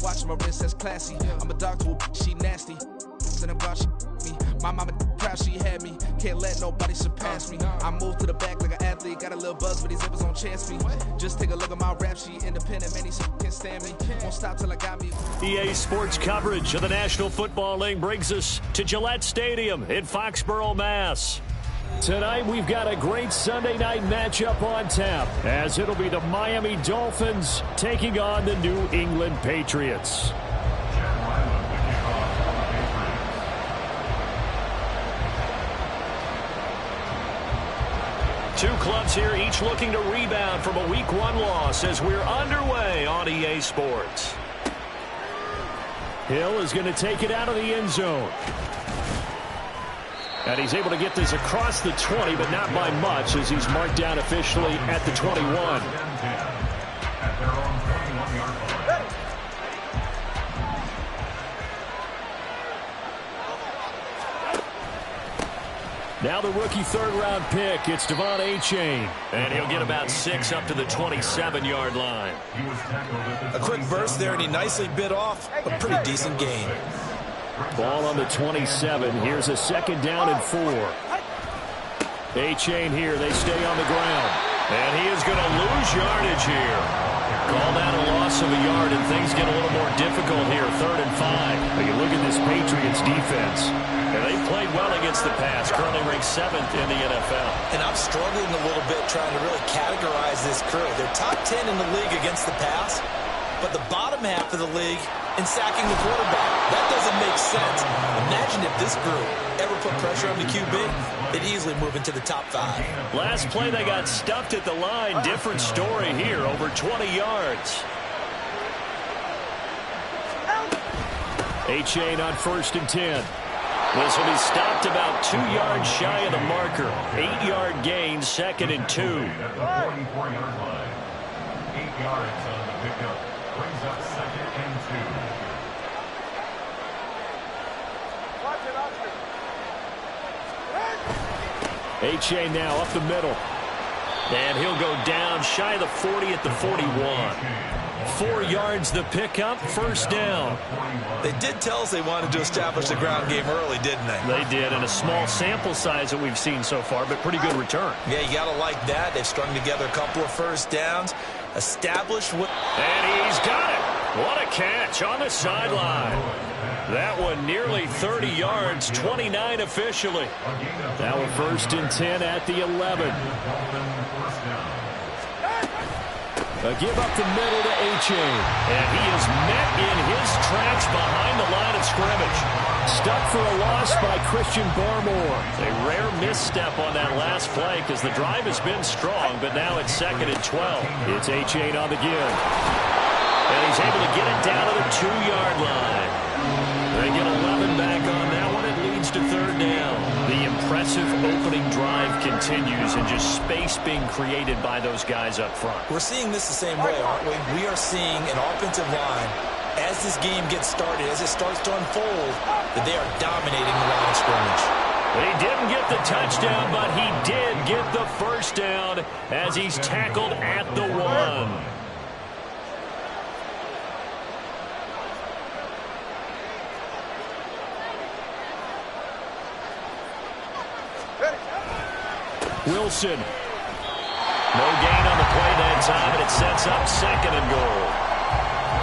watch my wrist, that's classy. I'm a dog to a she nasty. And I'm God, she me. My mama proud she had me. Can't let nobody surpass me. I move to the back like an athlete. Got a little buzz, but these zippers don't chance me. Just take a look at my rap sheet. Independent, man, these can't stand me. Won't stop till I got me. EA Sports coverage of the National Football League brings us to Gillette Stadium in Foxborough, Mass. Tonight, we've got a great Sunday night matchup on tap, as it'll be the Miami Dolphins taking on the New England Patriots. Two clubs here, each looking to rebound from a Week 1 loss as we're underway on EA Sports. Hill is going to take it out of the end zone. And he's able to get this across the 20, but not by much, as he's marked down officially at the 21. Now the rookie third-round pick, it's Devon A-Chain. And he'll get about 6 up to the 27-yard line. A quick burst there, and he nicely bit off a pretty decent gain. Ball on the 27. Here's a second down and 4. A-Chain here. They stay on the ground. And he is going to lose yardage here. Call that a loss of a yard, and things get a little more difficult here. 3rd and 5. But you look at this Patriots defense. And they played well against the pass, currently ranked 7th in the NFL. And I'm struggling a little bit trying to really categorize this crew. They're top 10 in the league against the pass, but the bottom half of the league in sacking the quarterback. That doesn't make sense. Imagine if this group ever put pressure on the QB, they'd easily move into the top 5. Last play, they got stuffed at the line. Different story here, over 20 yards. A-Chain on 1st and 10. This will be stopped about 2 yards shy of the marker. 8-yard gain, 2nd and 2. 44-yard line. 8 yards on the pickup. Brings up 2nd and 2. A-Chain now up the middle. And he'll go down shy of the 40 at the 41. 4 yards the pickup, 1st down. They did tell us they wanted to establish the ground game early, didn't they? They did, and a small sample size that we've seen so far, but pretty good return. Yeah, you got to like that. They've strung together a couple of 1st downs, established what... And he's got it. What a catch on the sideline. That one nearly 30 yards, 29 officially. Now a 1st and 10 at the 11. A give up the middle to A-Chain. And he is met in his tracks behind the line of scrimmage. Stuck for a loss by Christian Barmore. A rare misstep on that last play because the drive has been strong, but now it's 2nd and 12. It's A-Chain on the give. And he's able to get it down to the 2-yard line. They get 11 back on that one. It leads to 3rd down. The impressive opening drive continues, and just space being created by those guys up front. We're seeing this the same way, aren't we? We are seeing an offensive line, as this game gets started, as it starts to unfold, that they are dominating the line of scrimmage. He didn't get the touchdown, but he did get the 1st down as he's tackled at the 1. Wilson. No gain on the play that time, and it sets up 2nd and goal.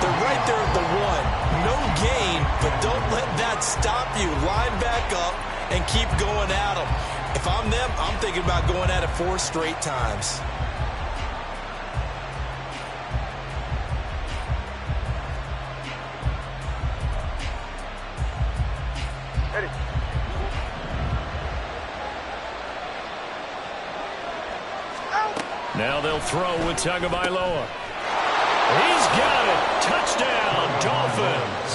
They're right there at the 1. No gain, but don't let that stop you. Line back up and keep going at them. If I'm them, I'm thinking about going at it 4 straight times. Ready. Now they'll throw with Tagovailoa. He's got it. Touchdown, Dolphins.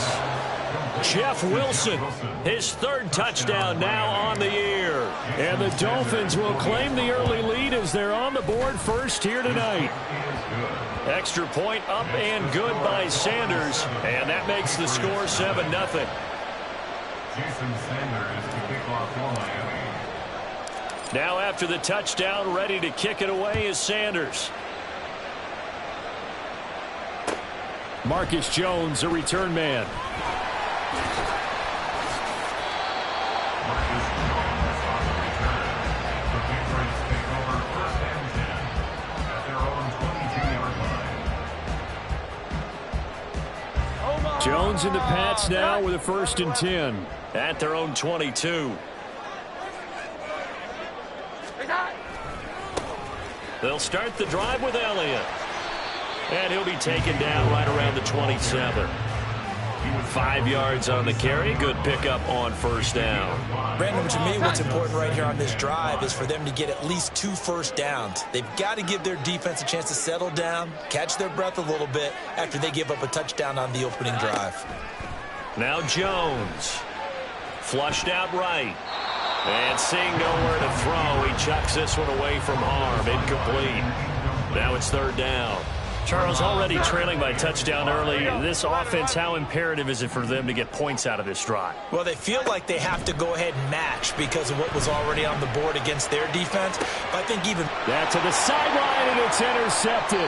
Jeff Wilson, his 3rd touchdown now on the year. And the Dolphins will claim the early lead as they're on the board first here tonight. Extra point up and good by Sanders. And that makes the score 7-0. Jason Sanders to kick off for Miami. Now after the touchdown, ready to kick it away is Sanders. Marcus Jones, a return man. Marcus Jones on the return. The Patriots take over 1st and 10 at their own 22-yard line. Jones and the Pats now with a 1st and 10 at their own 22. They'll start the drive with Elliott. And he'll be taken down right around the 27. 5 yards on the carry. Good pickup on 1st down. Brandon, to me, what's important right here on this drive is for them to get at least 2 first downs. They've got to give their defense a chance to settle down, catch their breath a little bit after they give up a touchdown on the opening drive. Now Jones. Flushed out right. And seeing nowhere to throw, he chucks this one away from harm. Incomplete. Now it's 3rd down. Charles, already trailing by touchdown early. This offense, how imperative is it for them to get points out of this drive? Well, they feel like they have to go ahead and match because of what was already on the board against their defense. But I think even... That to the sideline, and it's intercepted.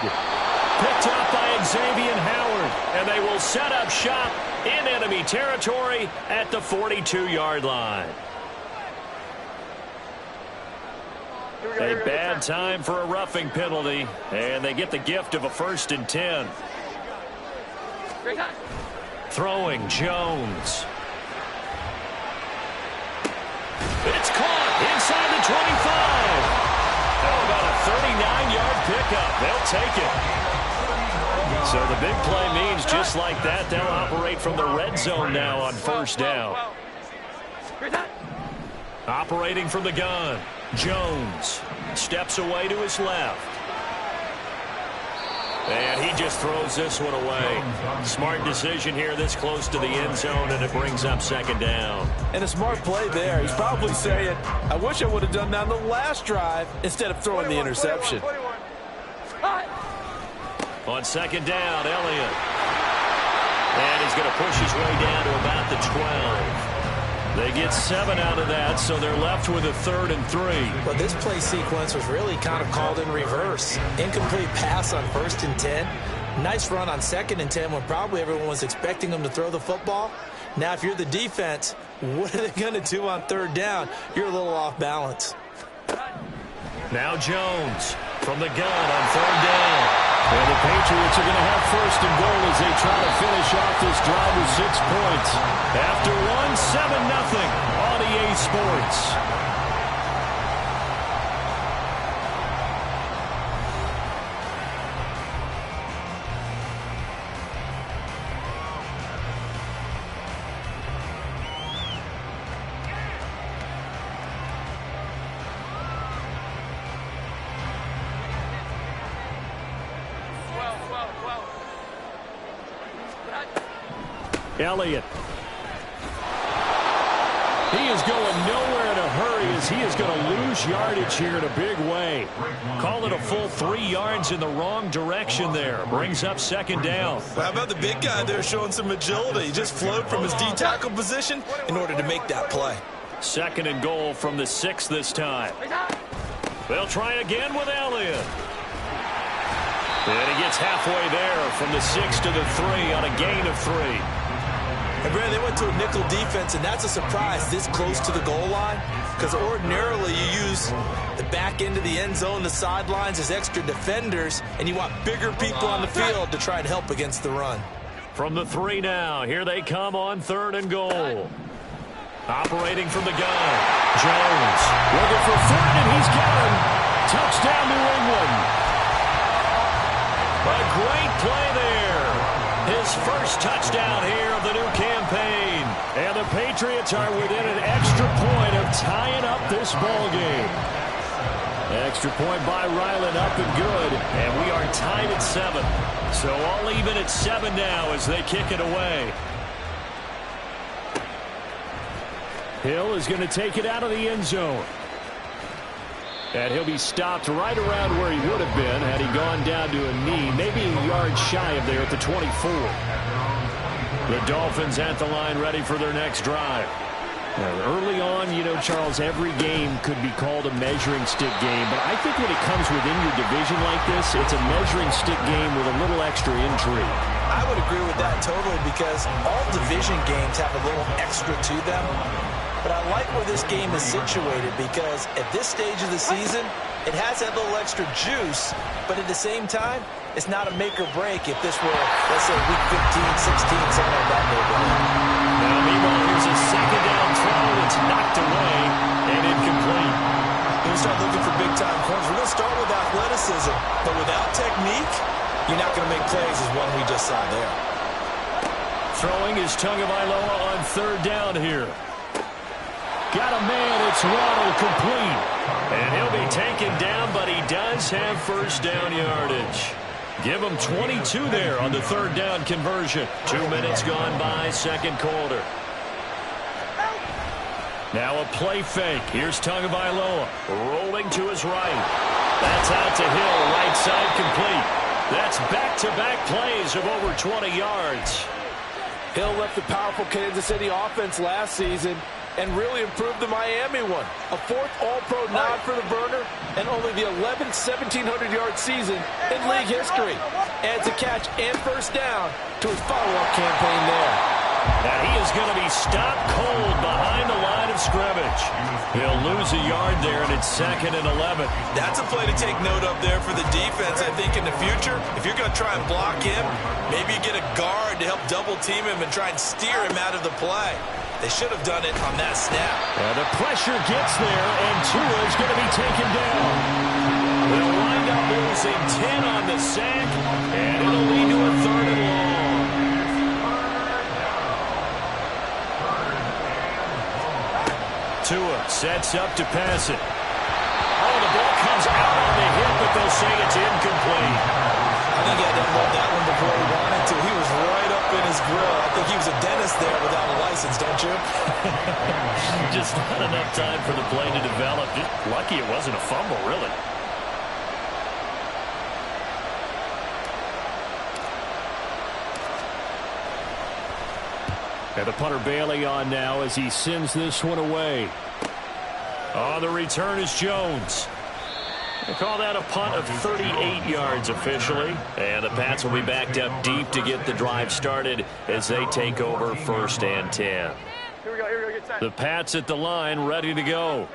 Picked up by Xavier Howard. And they will set up shop in enemy territory at the 42-yard line. A bad time for a roughing penalty, and they get the gift of a 1st and 10. Throwing Jones. It's caught inside the 25. How about a 39-yard pickup? They'll take it. So the big play means just like that, they'll operate from the red zone now on 1st down. Operating from the gun. Jones steps away to his left. And he just throws this one away. Smart decision here this close to the end zone, and it brings up 2nd down. And a smart play there. He's probably saying, I wish I would have done that on the last drive instead of throwing the interception. On 2nd down, Elliott. And he's going to push his way down to about the 12. They get 7 out of that, so they're left with a 3rd and 3. But this play sequence was really kind of called in reverse. Incomplete pass on 1st and 10. Nice run on 2nd and 10 when probably everyone was expecting them to throw the football. Now, if you're the defense, what are they going to do on 3rd down? You're a little off balance. Now Jones from the gun on 3rd down. And the Patriots are going to have 1st and goal as they try to finish off this drive with 6 points. After one, 7-0 on EA Sports. Elliott. He is going nowhere in a hurry as he is going to lose yardage here in a big way. Call it a full 3 yards in the wrong direction there. Brings up 2nd down. How about the big guy there showing some agility? He just flowed from his D-tackle position in order to make that play. 2nd and goal from the 6 this time. They'll try again with Elliott. And he gets halfway there from the 6 to the 3 on a gain of 3. And Brandon, they went to a nickel defense, and that's a surprise this close to the goal line, because ordinarily you use the back end of the end zone, the sidelines as extra defenders, and you want bigger people on the field to try and help against the run. From the 3 now, here they come on 3rd and goal. Operating from the gun, Jones looking for Ford, and he's got him. Touchdown, New England. A great play there. His first touchdown here of the new campaign. And the Patriots are within an extra point of tying up this ball game. Extra point by Ryland, up and good. And we are tied at 7. So all even at 7 now as they kick it away. Hill is going to take it out of the end zone. And he'll be stopped right around where he would have been had he gone down to a knee, maybe a yard shy of there at the 24. The Dolphins at the line ready for their next drive. Now, early on, you know, Charles, every game could be called a measuring stick game, but I think when it comes within your division like this, it's a measuring stick game with a little extra intrigue. I would agree with that totally because all division games have a little extra to them. But I like where this game is situated because at this stage of the season, it has that little extra juice, but at the same time, it's not a make or break if this were, let's say, week 15, 16, something like that neighborhood. Now, meanwhile, here's a second down throw. It's knocked away and incomplete. We're going to start looking for big-time corners. We're going to start with athleticism, but without technique, you're not going to make plays as one we just saw there. Throwing is Tagovailoa on third down here. Got a man, it's Waddle, complete. And he'll be taken down, but he does have first down yardage. Give him 22 there on the third down conversion. 2 minutes gone by, second quarter. Now a play fake. Here's Tagovailoa rolling to his right. That's out to Hill, right side complete. That's back-to-back plays of over 20 yards. Hill left the powerful Kansas City offense last season and really improved the Miami one. A fourth All-Pro nod for the burner and only the 11th 1,700-yard season in league history. Adds a catch and first down to his follow-up campaign there. Now he is going to be stopped cold behind the line of scrimmage. He'll lose a yard there, and it's 2nd and 11. That's a play to take note of there for the defense. I think in the future, if you're going to try and block him, maybe you get a guard to help double-team him and try and steer him out of the play. They should have done it on that snap. The pressure gets there, and Tua is going to be taken down. They'll wind up losing 10 on the sack, and it'll lead to a 3rd and long. Tua sets up to pass it. Oh, the ball comes out on the hit, but they'll say it's incomplete. I think he had to hold that one before he wanted to. He was right up in his grill. I think he was a dentist there without a license, don't you? Just not enough time for the play to develop. Just lucky it wasn't a fumble, really. And the punter Bailey on now as he sends this one away. On the return is Jones. They call that a punt of 38 yards officially. And the Pats will be backed up deep to get the drive started as they take over 1st and 10. The Pats at the line, ready to go.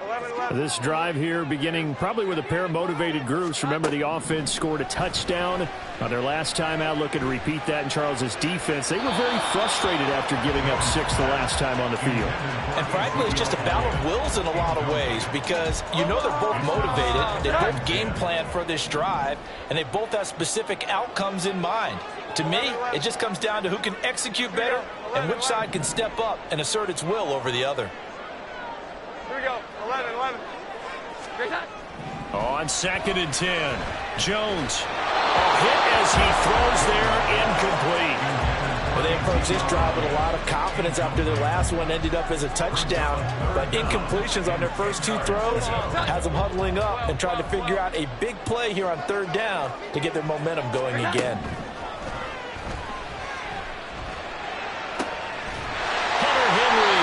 This drive here beginning probably with a pair of motivated groups. Remember, the offense scored a touchdown on their last time out. Looking to repeat that in Charles's defense. They were very frustrated after giving up 6 the last time on the field. And frankly, it's just a battle of wills in a lot of ways because you know they're both motivated. They both game plan for this drive, and they both have specific outcomes in mind. To me, it just comes down to who can execute better and which side can step up and assert its will over the other. Here we go. 11. Great time. On 2nd and 10, Jones. A hit as he throws there, incomplete. Well, they approached this drive with a lot of confidence after their last one ended up as a touchdown. But incompletions on their first 2 throws has them huddling up and trying to figure out a big play here on 3rd down to get their momentum going again.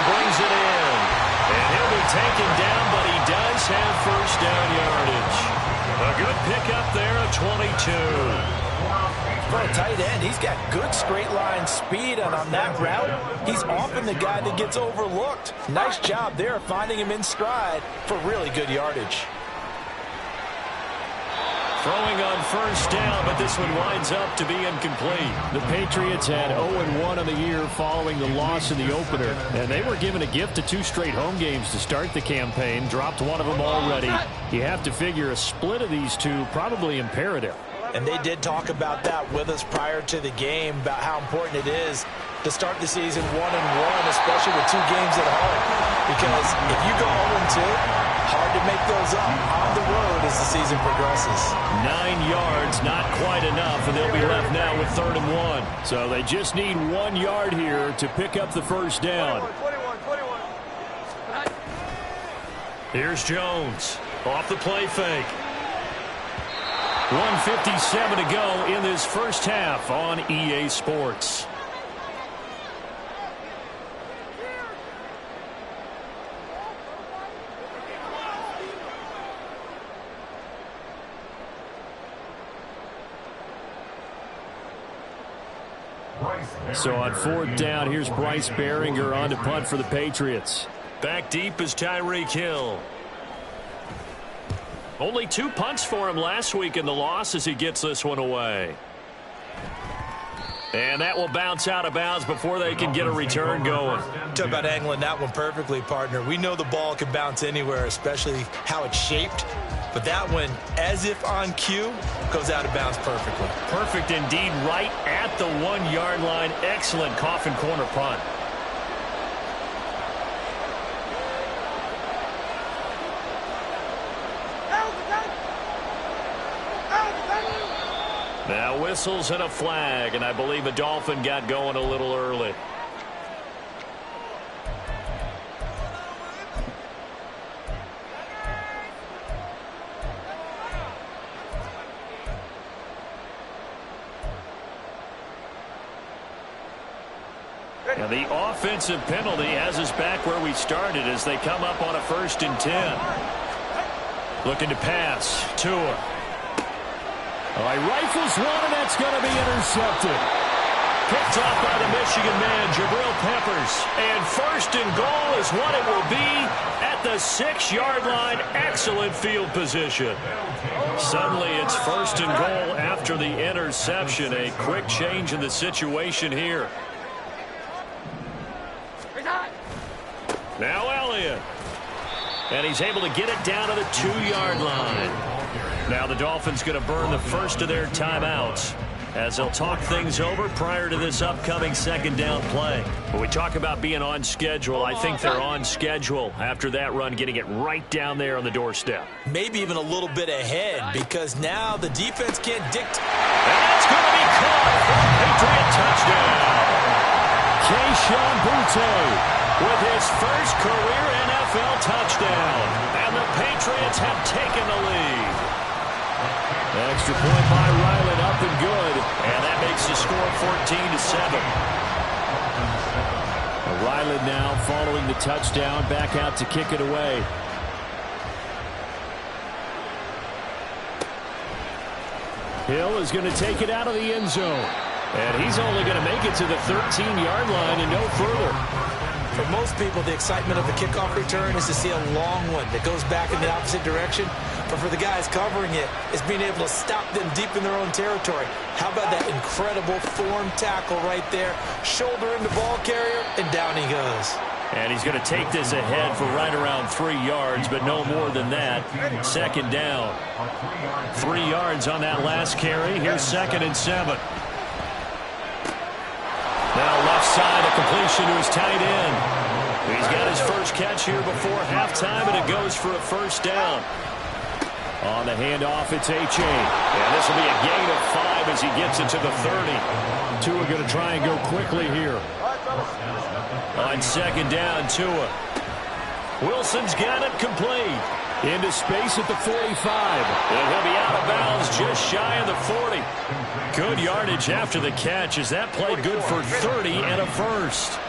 Brings it in, and he'll be taken down, but he does have first down yardage. A good pickup there at 22. For a tight end, he's got good straight line speed, and on that route, he's often the guy that gets overlooked. Nice job there finding him in stride for really good yardage. Throwing on first down, but this one winds up to be incomplete. The Patriots had 0-1 on the year following the loss in the opener, and they were given a gift of 2 straight home games to start the campaign. Dropped one of them already. You have to figure a split of these 2 probably imperative. And they did talk about that with us prior to the game, about how important it is to start the season 1-1, especially with 2 games at home. Because if you go 0-2, hard to make those up on the road as the season progresses. 9 yards, not quite enough, and they'll be left now with 3rd and 1. So they just need 1 yard here to pick up the first down. 21. Here's Jones off the play fake. 1:57 to go in this first half on EA Sports. So on 4th down, here's Bryce Behringer on to punt for the Patriots. Back deep is Tyreek Hill. Only 2 punts for him last week in the loss as he gets this one away. And that will bounce out of bounds before they can get a return going. Talk about angling that one perfectly, partner. We know the ball can bounce anywhere, especially how it's shaped. But that one, as if on cue, goes out of bounds perfectly. Perfect indeed, right at the 1-yard line. Excellent coffin corner punt. Now whistles and a flag, and I believe a Dolphin got going a little early. Now the offensive penalty has us back where we started as they come up on a 1st and 10. Looking to pass. Tua. All right, rifles one, and that's going to be intercepted. Picked off by the Michigan man, Jabril Peppers. And 1st and goal is what it will be at the 6-yard line. Excellent field position. Suddenly it's 1st and goal after the interception. A quick change in the situation here. Now Elliott. And he's able to get it down to the 2-yard line. Now the Dolphins going to burn the first of their timeouts as they'll talk things over prior to this upcoming 2nd down play. When we talk about being on schedule, I think they're on schedule after that run, getting it right down there on the doorstep. Maybe even a little bit ahead because now the defense can't dictate. And it's going to be caught for a Patriot touchdown. Kayshon Boutte with his first career NFL touchdown. And the Patriots have taken the lead. Extra point by Ryland, up and good. And that makes the score 14-7. Ryland now following the touchdown, back out to kick it away. Hill is going to take it out of the end zone. And he's only going to make it to the 13-yard line and no further. For most people, the excitement of the kickoff return is to see a long one that goes back in the opposite direction. But for the guys covering it, it's being able to stop them deep in their own territory. How about that incredible form tackle right there? Shoulder in the ball carrier, and down he goes. And he's going to take this ahead for right around 3 yards, but no more than that. 2nd down. 3 yards on that last carry. Here's 2nd and 7. Now left side, a completion to his tight end. He's got his first catch here before halftime, and it goes for a 1st down. On the handoff, it's Achane. And this will be a gain of 5 as he gets it to the 30. Tua going to try and go quickly here. On 2nd down, Tua. Wilson's got it complete. Into space at the 45. And he'll be out of bounds just shy of the 40. Good yardage after the catch as that played good for 30 and a first.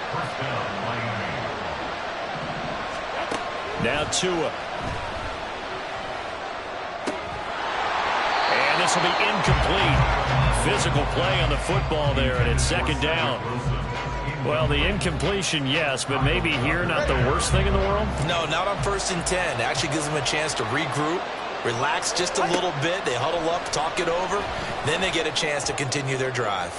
Now Tua. And this will be incomplete. Physical play on the football there, and it's 2nd down. Well, the incompletion, yes, but maybe here not the worst thing in the world? No, not on 1st and 10. It actually gives them a chance to regroup, relax just a little bit. They huddle up, talk it over. Then they get a chance to continue their drive.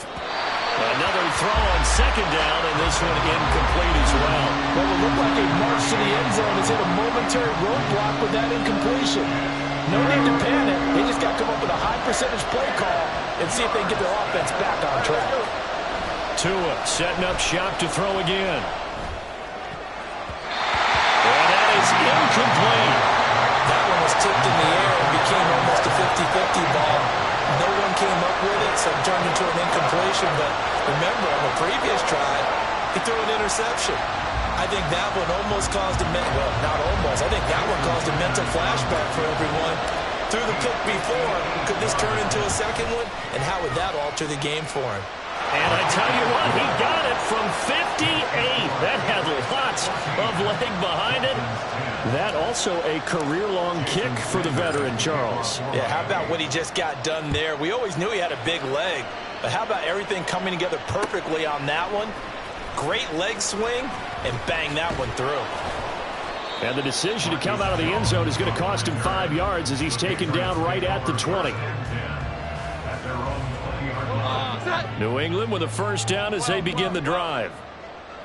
Another throw on 2nd down, and this one incomplete as well. What will look like a march to the end zone has hit a momentary roadblock with that incompletion. No need to panic. They just got to come up with a high percentage play call and see if they can get their offense back on track. Tua setting up shop to throw again. And that is incomplete. That one was tipped in the air and became almost a 50-50 ball. No one came up with it, so it turned into an incompletion. But remember, on the previous drive, he threw an interception. I think that one almost caused a mental, well, not almost. I think that one caused a mental flashback for everyone. Threw the pick before. Could this turn into a second one? And how would that alter the game for him? And I tell you what, he got it from 58. That had lots of leg behind it. That also a career-long kick for the veteran, Charles. Yeah, how about what he just got done there? We always knew he had a big leg, But how about everything coming together perfectly on that one? Great leg swing, and bang that one through. And the decision to come out of the end zone is going to cost him 5 yards as he's taken down right at the 20. New England with a first down as they begin the drive.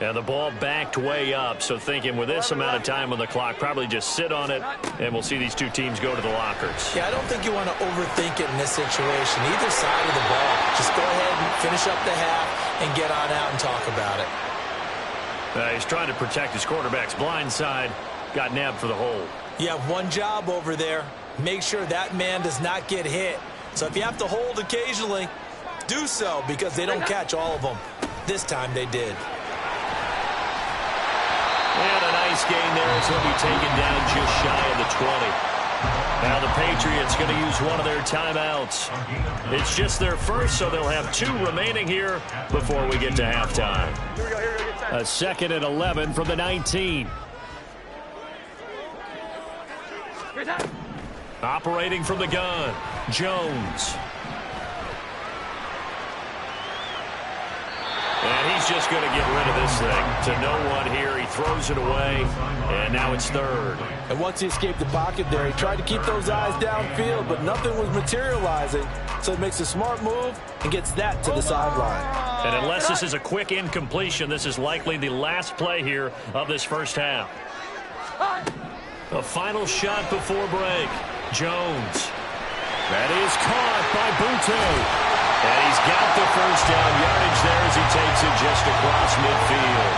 And the ball backed way up, so thinking with this amount of time on the clock, probably just sit on it, and we'll see these two teams go to the lockers. Yeah, I don't think you want to overthink it in this situation, either side of the ball. Just go ahead and finish up the half and get on out and talk about it. He's trying to protect his quarterback's blind side. Got nabbed for the hold. You have one job over there. Make sure that man does not get hit. So if you have to hold occasionally, do so, because they don't catch all of them. This time they did. And a nice gain there as he'll be taken down just shy of the 20. Now the Patriots going to use one of their timeouts. It's just their first, so they'll have 2 remaining here before we get to halftime. A 2nd and 11 from the 19. Operating from the gun, Jones. And he's just going to get rid of this thing. To no one here. He throws it away, and now it's 3rd. And once he escaped the pocket there, he tried to keep those eyes downfield, but nothing was materializing. So he makes a smart move and gets that to the sideline. And unless this is a quick incompletion, this is likely the last play here of this first half. A final shot before break. Jones. That is caught by Butte. And he's got the first down yardage there as he takes it just across midfield.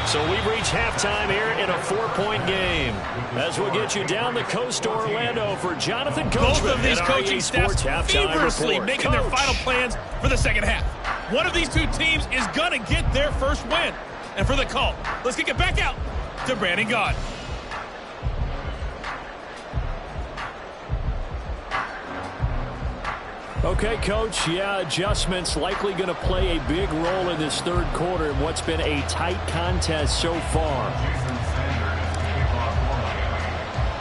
So we've reached halftime here in a 4-point game. As we'll get you down the coast to Orlando for Jonathan Coachman. Both of these coaching staffs feverishly making their final plans for the second half. One of these two teams is going to get their first win. And for the call, let's kick it back out to Brandon Gaudin. Okay, Coach, adjustments likely going to play a big role in this 3rd quarter in what's been a tight contest so far.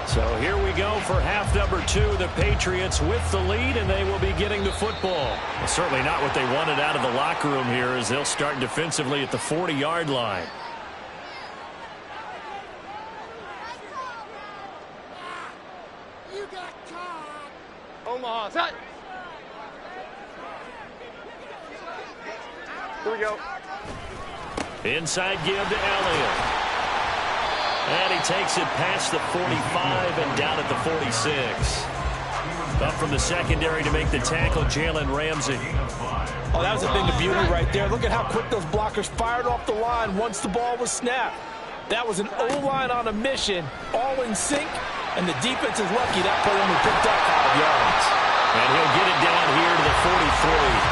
So here we go for half number 2. The Patriots with the lead, and they will be getting the football. Well, certainly not what they wanted out of the locker room here as they'll start defensively at the 40-yard line. You got caught. Omaha, set. Here we go. Inside give to Elliott. And he takes it past the 45 and down at the 46. Up from the secondary to make the tackle, Jalen Ramsey. Oh, that was a thing of beauty right there. Look at how quick those blockers fired off the line once the ball was snapped. That was an O-line on a mission, all in sync, and the defense is lucky that play only picked up 5 yards. And he'll get it down here to the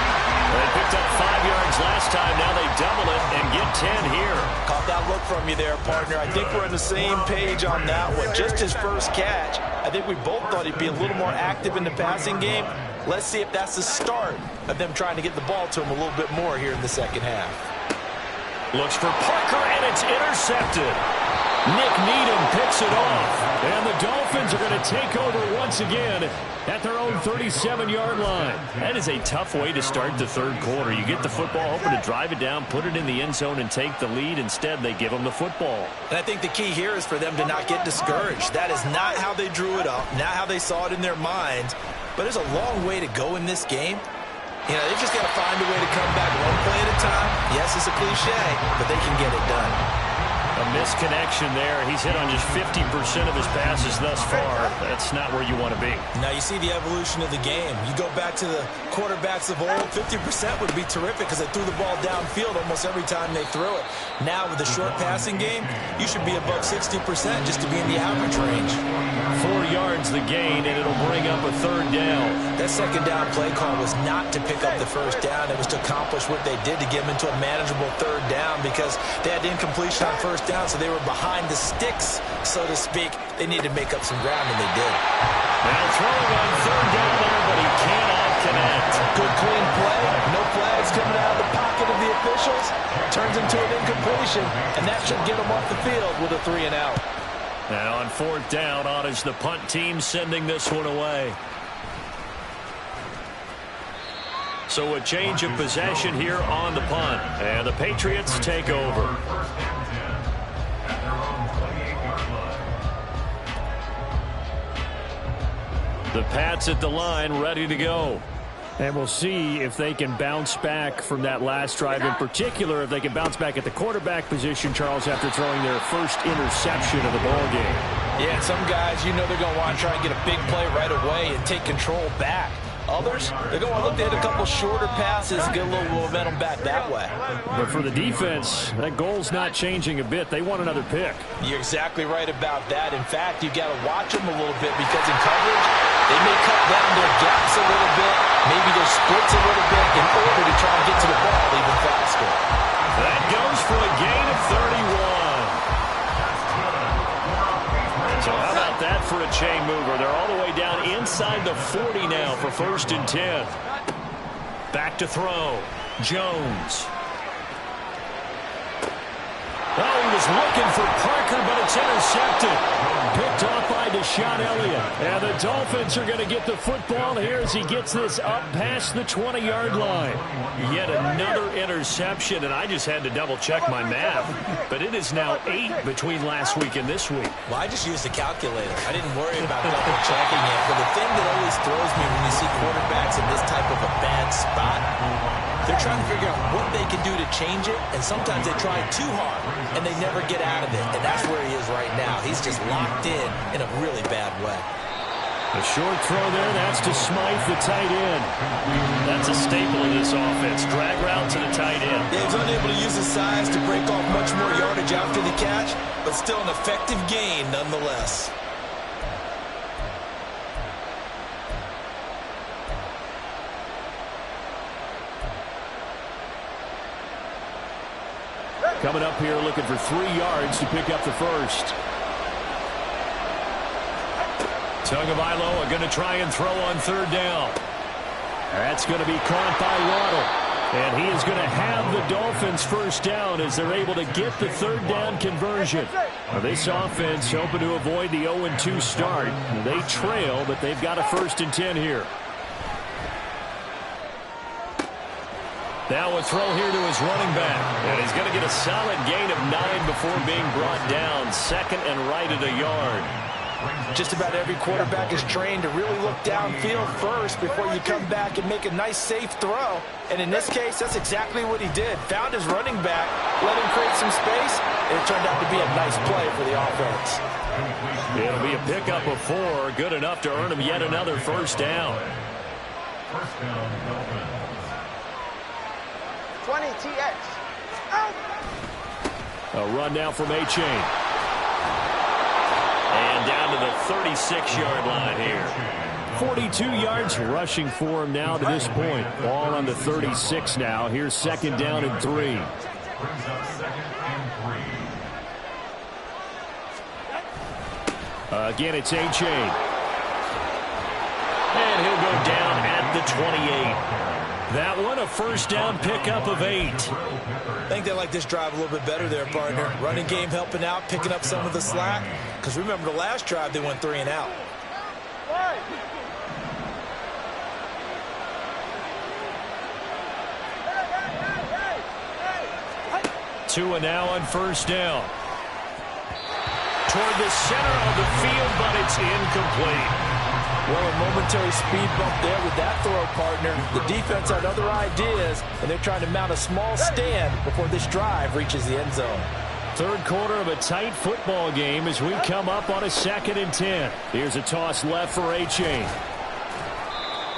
43. They picked up 5 yards last time. Now they double it and get 10 here. Caught that look from you there, partner. I think we're on the same page on that one. Just his first catch. I think we both thought he'd be a little more active in the passing game. Let's see if that's the start of them trying to get the ball to him a little bit more here in the second half. Looks for Parker, and it's intercepted. Nick Needham picks it off. And the Dolphins are going to take over once again at their own 37-yard line. That is a tough way to start the 3rd quarter. You get the football, hoping to drive it down, put it in the end zone, and take the lead. Instead, they give them the football. And I think the key here is for them to not get discouraged. That is not how they drew it up, not how they saw it in their minds. But there's a long way to go in this game. You know, they've just got to find a way to come back one play at a time. Yes, it's a cliche, but they can get it done. A misconnection there. He's hit on just 50% of his passes thus far. That's not where you want to be. Now you see the evolution of the game. You go back to the quarterbacks of old, 50% would be terrific because they threw the ball downfield almost every time they threw it. Now with the short passing game, you should be above 60% just to be in the average range. 4 yards the gain, and it'll bring up a 3rd down. That second down play call was not to pick up the first down. It was to accomplish what they did to get them into a manageable 3rd down because they had incompletion on first down, so they were behind the sticks, so to speak. They needed to make up some ground, and they did. Now throwing on 3rd down there, but he cannot connect. Good clean play. No flags coming out of the pocket of the officials. Turns into an incompletion, and that should get them off the field with a 3 and out. And on 4th down, on is the punt team sending this one away. So a change of possession here on the punt. And the Patriots take over. The Pats at the line, ready to go. And we'll see if they can bounce back from that last drive. In particular, if they can bounce back at the quarterback position, Charles, after throwing their first interception of the ball game. Yeah, some guys, you know they're going to want to try and get a big play right away and take control back. Others, they're going to look to hit a couple shorter passes and get a little momentum back that way. But for the defense, that goal's not changing a bit. They want another pick. You're exactly right about that. In fact, you've got to watch them a little bit because in coverage, they may cut down their gaps a little bit, maybe their splits a little bit in order to try and get to the ball even faster. That goes for a gain of 31. So how about that for a chain mover? They're all the way down inside the 40 now for 1st and 10. Back to throw. Jones. Oh, he was looking for Parker, but it's intercepted. Picked off by Deshaun Elliott. And the Dolphins are going to get the football here as he gets this up past the 20-yard line. Yet another interception, and I just had to double-check my math. But it is now 8 between last week and this week. Well, I just used a calculator. I didn't worry about double-checking it. But the thing that always throws me when you see quarterbacks in this type of a bad spot, they're trying to figure out what they can do to change it, and sometimes they try too hard, and they never get out of it. And that's where he is right now. He's just locked in a really bad way. A short throw there. That's to Smythe, the tight end. That's a staple of this offense. Drag route to the tight end. Yeah, he's unable to use his size to break off much more yardage after the catch, but still an effective gain nonetheless. Coming up here looking for 3 yards to pick up the first. Tagovailoa are going to try and throw on 3rd down. That's going to be caught by Waddle. And he is going to have the Dolphins 1st down as they're able to get the 3rd down conversion. Now, this offense hoping to avoid the 0-2 start. They trail, but they've got a 1st and 10 here. Now a throw here to his running back. And he's going to get a solid gain of 9 before being brought down. 2nd and right at a yard. Just about every quarterback is trained to really look downfield first before you come back and make a nice, safe throw. And in this case, that's exactly what he did. Found his running back, let him create some space, and it turned out to be a nice play for the offense. It'll be a pickup of 4, good enough to earn him yet another 1st down. 1st down, Dolphins. 20 TX. Out. A run now from A-Chain. And down to the 36-yard line here. 42 yards rushing for him now to this point. Ball on the 36 now. Here's 2nd down and 3. Brings up 2nd and 3. Again, it's A-Chain. And he'll go down at the 28. That one, a 1st down pickup of 8. I think they like this drive a little bit better there, partner. Running game helping out, picking up some of the slack. Because remember, the last drive, they went 3 and out. 2 and now on 1st down. Toward the center of the field, but it's incomplete. Well, a momentary speed bump there with that throw, partner. The defense had other ideas, and they're trying to mount a small stand before this drive reaches the end zone. 3rd quarter of a tight football game as we come up on a 2nd and 10. Here's a toss left for A-Chain.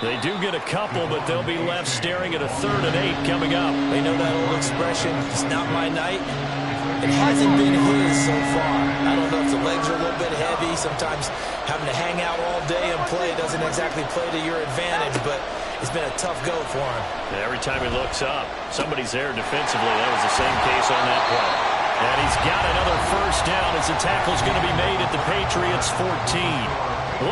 They do get a couple, but they'll be left staring at a 3rd and 8 coming up. They know that old expression, it's not my night. It hasn't been his so far. I don't know if the legs are a little bit heavy. Sometimes having to hang out all day and play doesn't exactly play to your advantage, but it's been a tough go for him. And every time he looks up, somebody's there defensively. That was the same case on that play. And he's got another 1st down as the tackle's going to be made at the Patriots 14.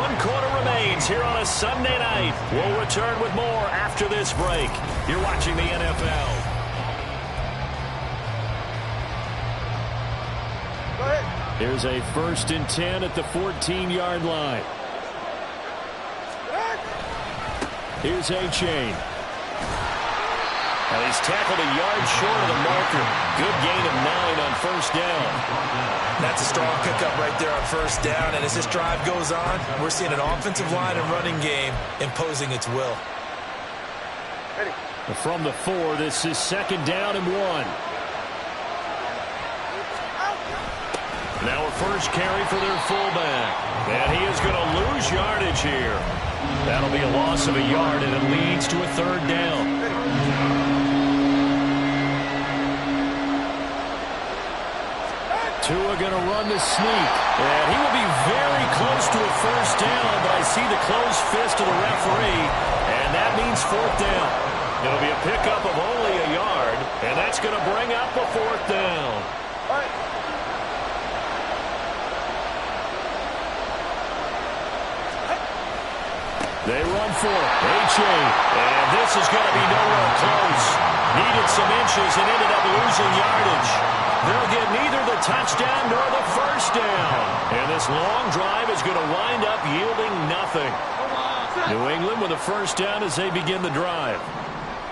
1 quarter remains here on a Sunday night. We'll return with more after this break. You're watching the NFL. Go ahead. Here's a 1st and 10 at the 14-yard line. Here's A-Chain. And he's tackled a yard short of the marker. Good gain of 9 on 1st down. That's a strong pickup right there on 1st down. And as this drive goes on, we're seeing an offensive line and running game imposing its will. Ready. From the 4, this is 2nd down and 1. Now a first carry for their fullback. And he is going to lose yardage here. That'll be a loss of a yard, and it leads to a 3rd down. Tua going to run the sneak. And he will be very close to a 1st down, but I see the closed fist of the referee, and that means 4th down. It'll be a pickup of only a yard, and that's going to bring up a 4th down. All right. They run for it. A-Chain. And this is going to be nowhere close. Needed some inches and ended up losing yardage. They'll get neither the touchdown nor the 1st down. And this long drive is going to wind up yielding nothing. New England with a 1st down as they begin the drive.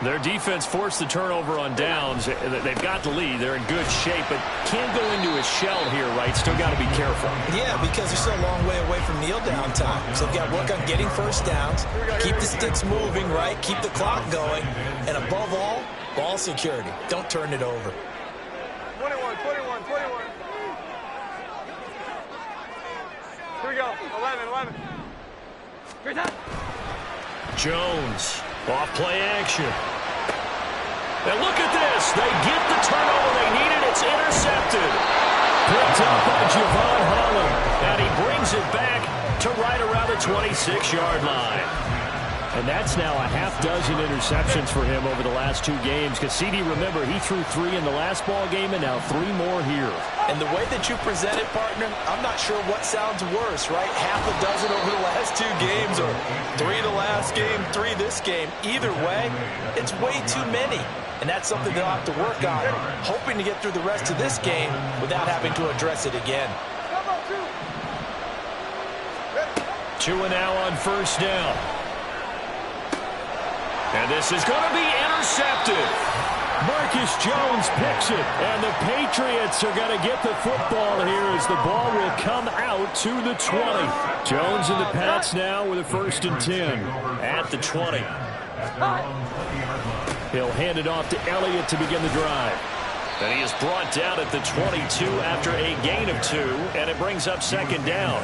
Their defense forced the turnover on downs. They've got the lead. They're in good shape, but can't go into a shell here, right? Still got to be careful. Yeah, because they're still a long way away from kneel down time. So they've got to work on getting 1st downs, keep the sticks moving, right? Keep the clock going. And above all, ball security. Don't turn it over. 21. Here we go. 11. Great time. Jones, off play action. And look at this. They get the turnover they needed. It's intercepted. Picked up by Javon Holland. And he brings it back to right around the 26-yard line. And that's now a half dozen interceptions for him over the last 2 games. Because CD, remember, he threw 3 in the last ball game and now 3 more here. And the way that you present it, partner, I'm not sure what sounds worse, right? Half a dozen over the last 2 games, or 3 the last game, 3 this game. Either way, it's way too many. And that's something they'll have to work on, hoping to get through the rest of this game without having to address it again. Tua now on 1st down. And this is going to be intercepted. Marcus Jones picks it, and the Patriots are going to get the football here as the ball will come out to the 20. Jones and the Pats now with a 1st and 10 at the 20. He'll hand it off to Elliott to begin the drive. And he is brought down at the 22 after a gain of 2, and it brings up 2nd down.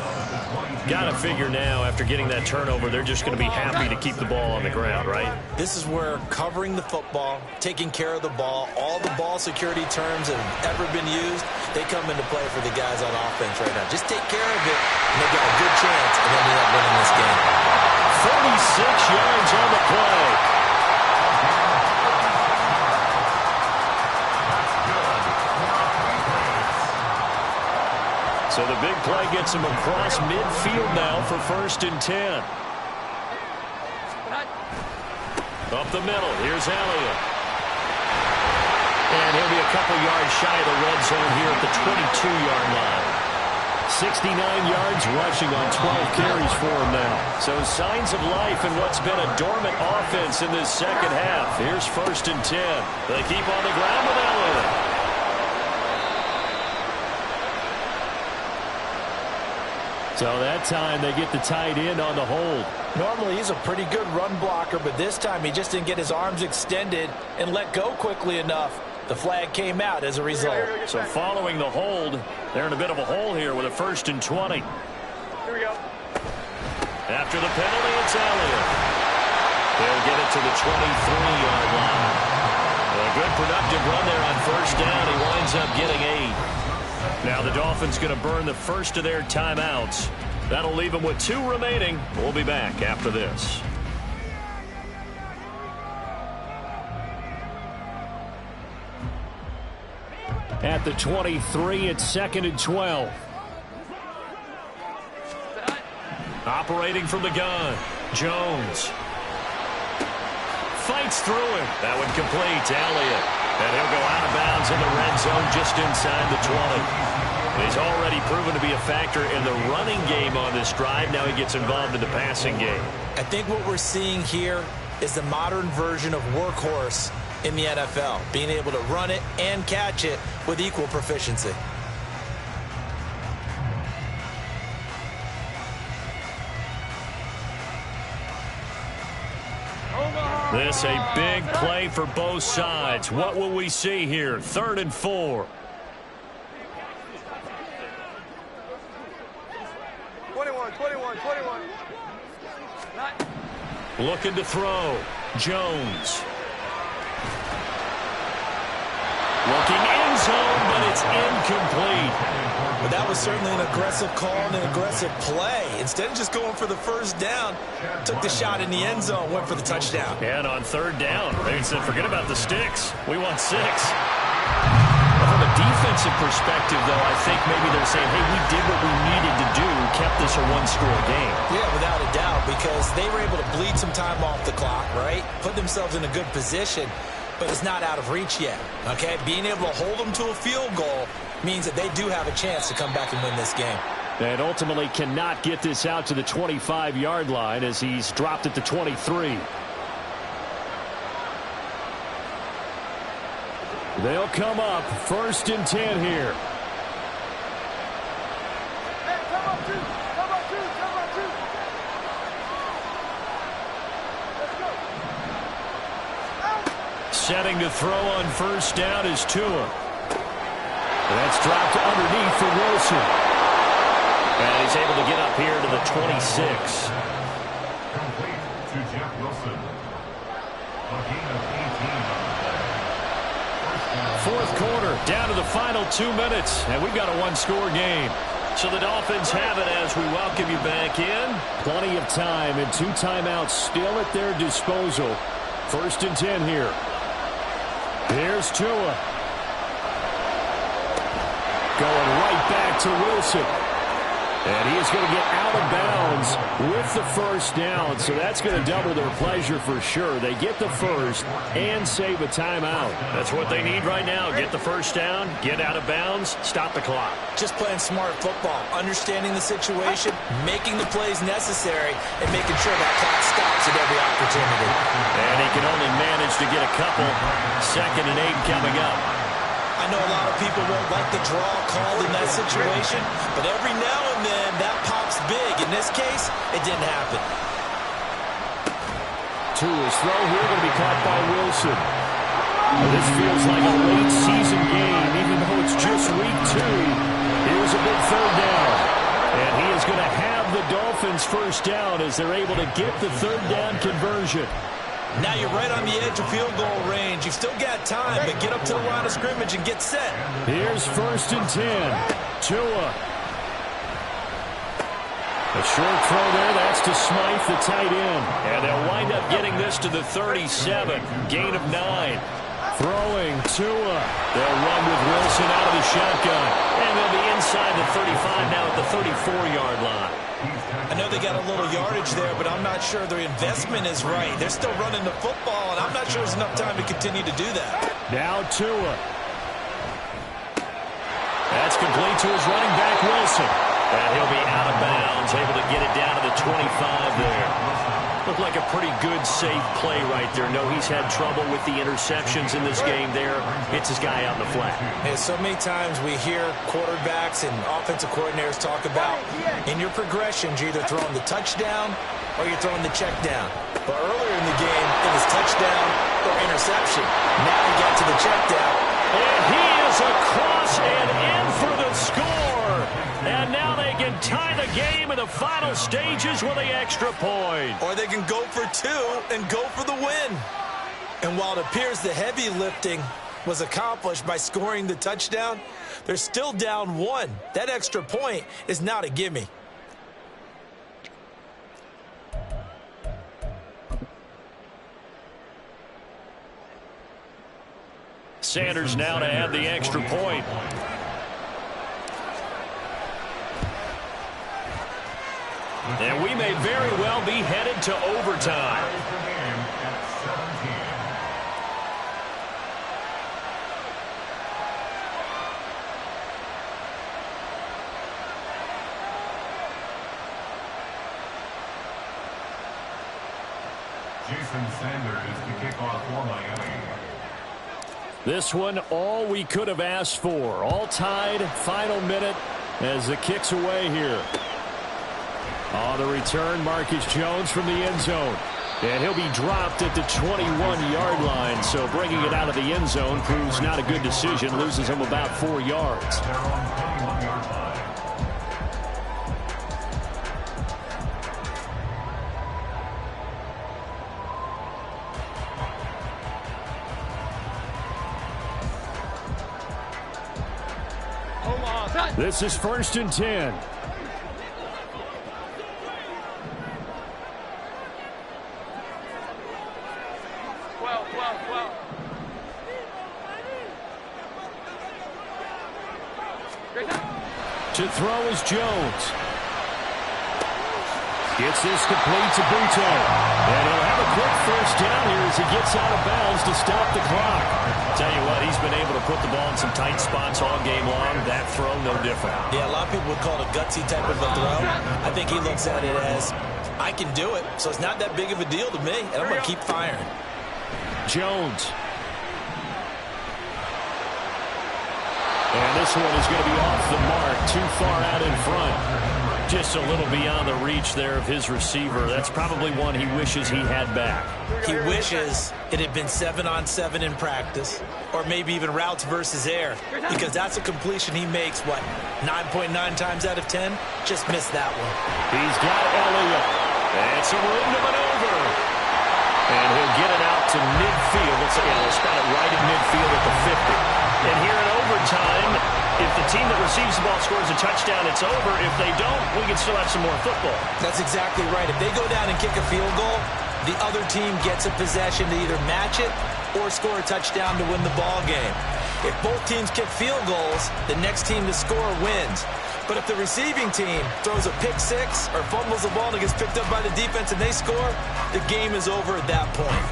Got to figure now, after getting that turnover, they're just going to be happy to keep the ball on the ground, right? This is where covering the football, taking care of the ball, all the ball security terms that have ever been used, they come into play for the guys on offense right now. Just take care of it, and they've got a good chance of ending up winning this game. 36 yards on the play. So the big play gets him across midfield now for 1st and 10. Up the middle, here's Elliott. And he'll be a couple yards shy of the red zone here at the 22-yard line. 69 yards rushing on 12 carries for him now. So signs of life in what's been a dormant offense in this 2nd half. Here's 1st and 10. They keep on the ground with Elliott. So that time they get the tight end on the hold. Normally he's a pretty good run blocker, but this time he just didn't get his arms extended and let go quickly enough. The flag came out as a result. So following the hold, they're in a bit of a hole here with a 1st and 20. Here we go. After the penalty, it's Elliott. They'll get it to the 23-yard line. A good productive run there on 1st down. He winds up getting 8. Now the Dolphins going to burn the first of their timeouts. That'll leave them with 2 remaining. We'll be back after this. At the 23, it's 2nd and 12. Operating from the gun, Jones. Fights through him. That would complete to Elliott. And he'll go out of bounds in the red zone just inside the 20. He's already proven to be a factor in the running game on this drive. Now he gets involved in the passing game. I think what we're seeing here is the modern version of workhorse in the NFL, being able to run it and catch it with equal proficiency. This a big play for both sides. What will we see here? 3rd and 4. 21. Looking to throw. Jones. Looking end zone, but it's incomplete. But that was certainly an aggressive call and an aggressive play. Instead of just going for the first down, took the shot in the end zone, went for the touchdown. And on 3rd down, they said, forget about the sticks. We want 6. From a defensive perspective, though, I think maybe they're saying, hey, we did what we needed to do, kept this a one-score game. Yeah, without a doubt, because they were able to bleed some time off the clock, right? Put themselves in a good position, but it's not out of reach yet, okay? Being able to hold them to a field goal means that they do have a chance to come back and win this game. And ultimately cannot get this out to the 25-yard line as he's dropped at the 23. They'll come up 1st and 10 here. Setting to throw on 1st down is Tua. That's dropped underneath for Wilson. And he's able to get up here to the 26. Complete to Jeff Wilson. A gain of 18 on the play. 4th quarter, down to the final 2 minutes, and we've got a one-score game. So the Dolphins have it as we welcome you back in. Plenty of time and 2 timeouts still at their disposal. 1st and 10 here. Here's Tua. Going right back to Wilson. And he is going to get out of bounds with the 1st down. So that's going to double their pleasure for sure. They get the 1st and save a timeout. That's what they need right now. Get the 1st down, get out of bounds, stop the clock. Just playing smart football, understanding the situation, making the plays necessary, and making sure that clock stops at every opportunity. And he can only manage to get a couple. 2nd and 8 coming up. I know a lot of people won't like the draw called in that situation, but every now and then that pops big. In this case, it didn't happen. Tua's throw here going to be caught by Wilson. This feels like a late season game, even though it's just week 2. Here's a big 3rd down. And he is going to have the Dolphins 1st down as they're able to get the 3rd down conversion. Now you're right on the edge of field goal range. You've still got time, but get up to the line of scrimmage and get set. Here's 1st and 10. Tua. A short throw there. That's to Smythe, the tight end. And they'll wind up getting this to the 37. Gain of 9. Throwing Tua. They'll run with Wilson out of the shotgun. And they'll be inside the 35 now at the 34-yard line. I know they got a little yardage there, but I'm not sure their investment is right. They're still running the football, and I'm not sure there's enough time to continue to do that. Now Tua. That's complete to his running back, Wilson. And he'll be out of bounds, able to get it down to the 25 there. Looked like a pretty good, safe play right there. No, he's had trouble with the interceptions in this game there. Hits his guy out in the flat. Yeah, so many times we hear quarterbacks and offensive coordinators talk about in your progressions, you're either throwing the touchdown or you're throwing the check down. But earlier in the game, it was touchdown or interception. Now we got to the check down. And he is across and in for the score. And now they can tie the game in the final stages with the extra point. Or they can go for 2 and go for the win. And while it appears the heavy lifting was accomplished by scoring the touchdown, they're still down 1. That extra point is not a gimme. Sanders now to add the extra point. And we may very well be headed to overtime. Jason Sanders to kick off for Miami. This one, all we could have asked for. All tied, final minute as the kick's away here. On the return, Marcus Jones from the end zone. And he'll be dropped at the 21-yard line. So bringing it out of the end zone proves not a good decision. Loses him about 4 yards. They're on 21-yard line. This is 1st and 10. To throw is Jones. Gets this complete to Buto. And he'll have a quick first down here as he gets out of bounds to stop the clock. Tell you what, he's been able to put the ball in some tight spots all game long. That throw, no different. Yeah, a lot of people would call it a gutsy type of a throw. I think he looks at it as, I can do it, so it's not that big of a deal to me, and I'm going to keep firing. Jones. And this one is going to be off the mark, too far out in front. Just a little beyond the reach there of his receiver. That's probably one he wishes he had back. He wishes it had been 7-on-7 in practice, or maybe even routes versus air, because that's a completion he makes, 9.9 times out of 10? Just missed that one. He's got Elliott. And some room to maneuver. And he'll get it out to midfield. We'll spot it right at midfield at the 50. And here in overtime, if the team that receives the ball scores a touchdown, it's over. If they don't, we can still have some more football. That's exactly right. If they go down and kick a field goal, the other team gets a possession to either match it or score a touchdown to win the ball game. If both teams kick field goals, the next team to score wins. But if the receiving team throws a pick six or fumbles the ball and it gets picked up by the defense and they score, the game is over at that point.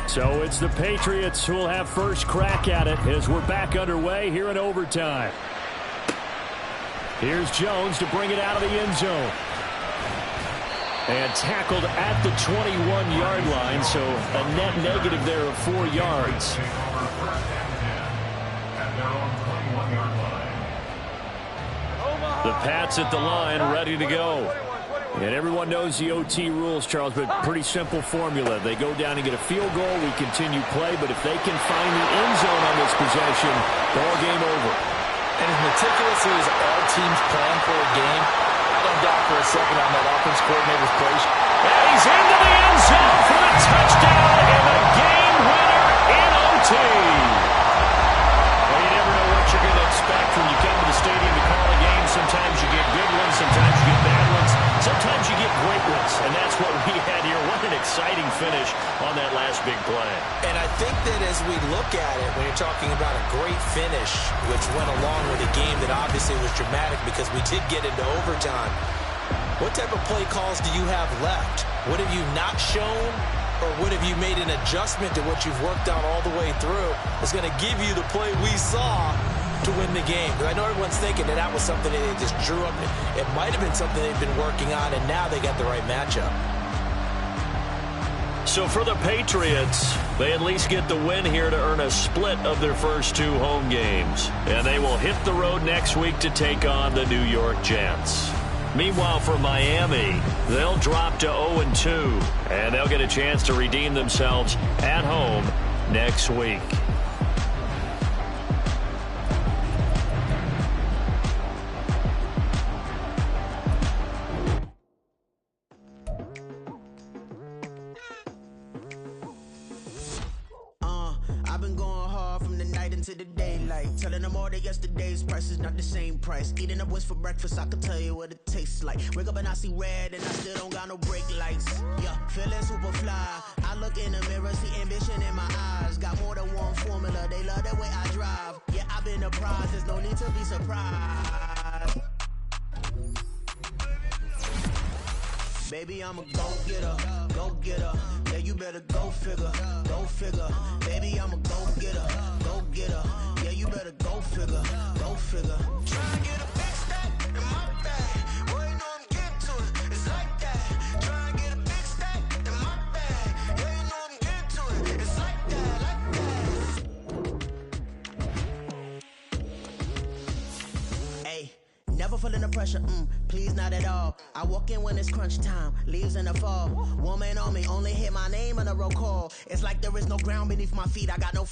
So it's the Patriots who will have first crack at it as we're back underway here in overtime. Here's Jones to bring it out of the end zone. And tackled at the 21-yard line, so a net negative there of 4 yards. The Pats at the line, ready to go. And everyone knows the OT rules, Charles, but pretty simple formula. They go down and get a field goal, we continue play, but if they can find the end zone on this possession, ball game over. And as meticulous as all teams plan for a game, I don't doubt for a second on that offense coordinator's place. And he's into the end zone for the touchdown and the game winner in OT. Well, you never know what you're going to expect when you come to the stadium to call a game. Sometimes you get good ones, sometimes you get bad ones. Sometimes you get great ones, and that's what we had here. What an exciting finish on that last big play. And I think that as we look at it, when you're talking about a great finish, which went along with a game that obviously was dramatic because we did get into overtime, what type of play calls do you have left? What have you not shown, or what have you made an adjustment to what you've worked on all the way through that's going to give you the play we saw to win the game? Because I know everyone's thinking that was something that they just drew up. It might have been something they've been working on, and now they got the right matchup. So for the Patriots, they at least get the win here to earn a split of their first 2 home games. And they will hit the road next week to take on the New York Jets. Meanwhile, for Miami, they'll drop to 0-2, and they'll get a chance to redeem themselves at home next week. To the daylight, telling them all that yesterday's price is not the same price. Eating up what's for breakfast, I can tell you what it tastes like. Wake up and I see red and I still don't got no brake lights. Yeah, feeling super fly. I look in the mirror, see ambition in my eyes. Got more than one formula, they love the way I drive. Yeah, I've been apprised, there's no need to be surprised. Baby, I'm a go-getter, go-getter. Yeah, you better go figure, go figure. Baby, I'm a go-getter, go-getter. Yeah, you better go figure, go figure. Trying to get a big step in my bag. Boy, you know I'm getting to it. It's like that. Never feeling the pressure, please not at all. I walk in when it's crunch time, leaves in the fall. Woman on me, only hit my name on a roll call. It's like there is no ground beneath my feet. I got no